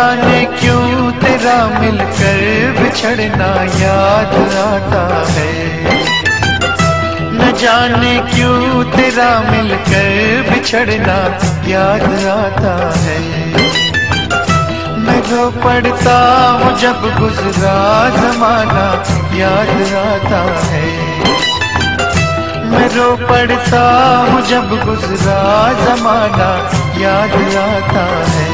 जाने क्यों तेरा मिलकर बिछड़ना याद आता है। न जाने क्यों तेरा मिलकर बिछड़ना याद आता है। मैं रो पड़ता हूँ जब गुजरा जमाना याद आता है। मैं रो पड़ता हूँ जब गुजरा जमाना याद आता है।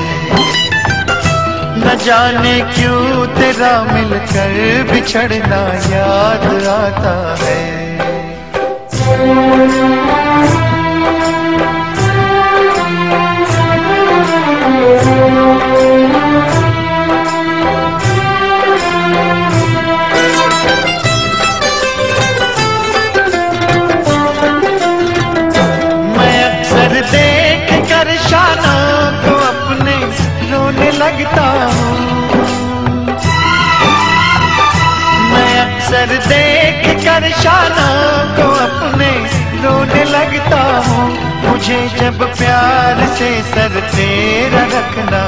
न जाने क्यों तेरा मिलकर बिछड़ना याद आता है। मैं अक्सर देख कर शानों को अपने रोने लगता हूँ। मैं अक्सर देख कर शानों को अपने रोने लगता हूँ। मुझे जब प्यार से सर तेरा रखना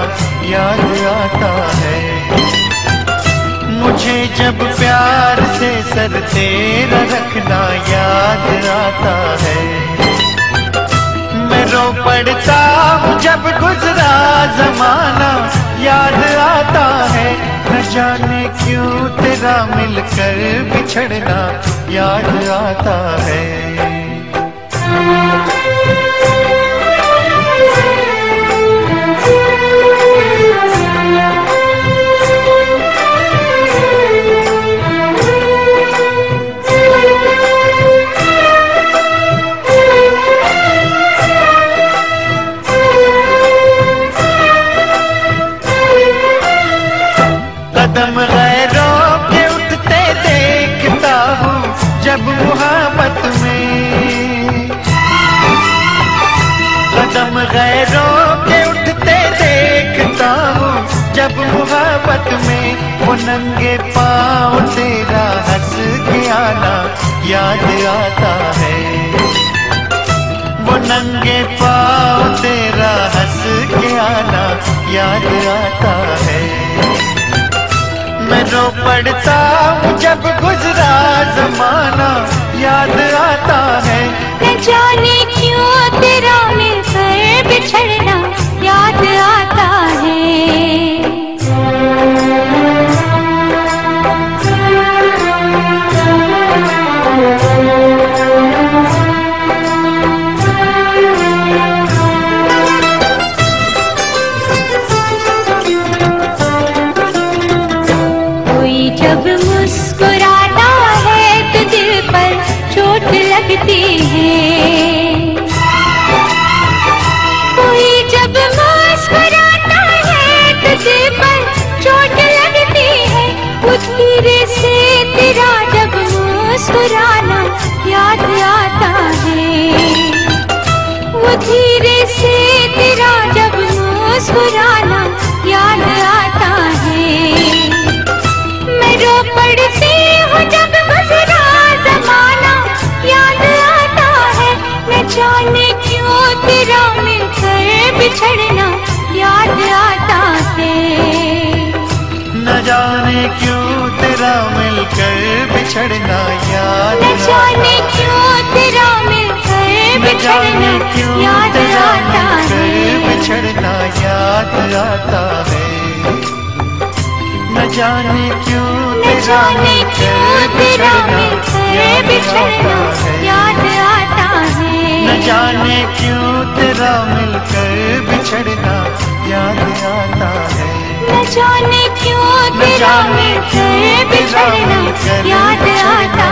याद आता है। मुझे जब प्यार से सर तेरा रखना याद आता है। मैं रो पड़ता हूँ जब गुजरा जमाना याद आता है। न जाने क्यों तेरा मिलकर बिछड़ना याद आता है। कदम गैरों के उठते देखता हूँ जब मोहब्बत में। कदम गैरों के उठते देखता हूँ जब मोहब्बत में। वो नंगे पाँव तेरा हंस के आना याद आता है। वो नंगे पाँव तेरा हंस के आना याद आता है। मैं रो पड़ता हूँ जब गुजरा जमाना याद आता है। न जाने क्यों तेरा मिलकर बिछड़ना याद आता है। जब मुस्कुराता है तो दिल पर चोट लगती है। कोई जब मुस्कुराता है तो दिल पर चोट लगती है। वो धीरे से तेरा जब मुस्कुराना याद आता है। वो धीरे से तेरा जब मुस्कुराना याद आता है। रो पड़ती हूँ जब गुजरा जमाना याद आता है। न जाने क्यों तेरा मिलकर बिछड़ना याद आता है। न जाने क्यों तेरा मिलकर बिछड़ना याद न जाने क्यों तेरा मिलकर बिछड़ना याद आता है। बिछड़ना याद आता है। न जाने क्यों तेरा मिलकर बिछड़ना याद आता है। न जाने क्यों तेरा मिलकर बिछड़ना याद आता है। न जाने क्यों तेरा मिलकर बिछड़ना याद आता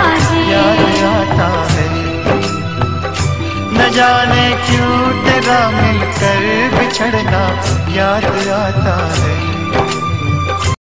है। न जाने क्यों तेरा मिलकर बिछड़ना याद आता है।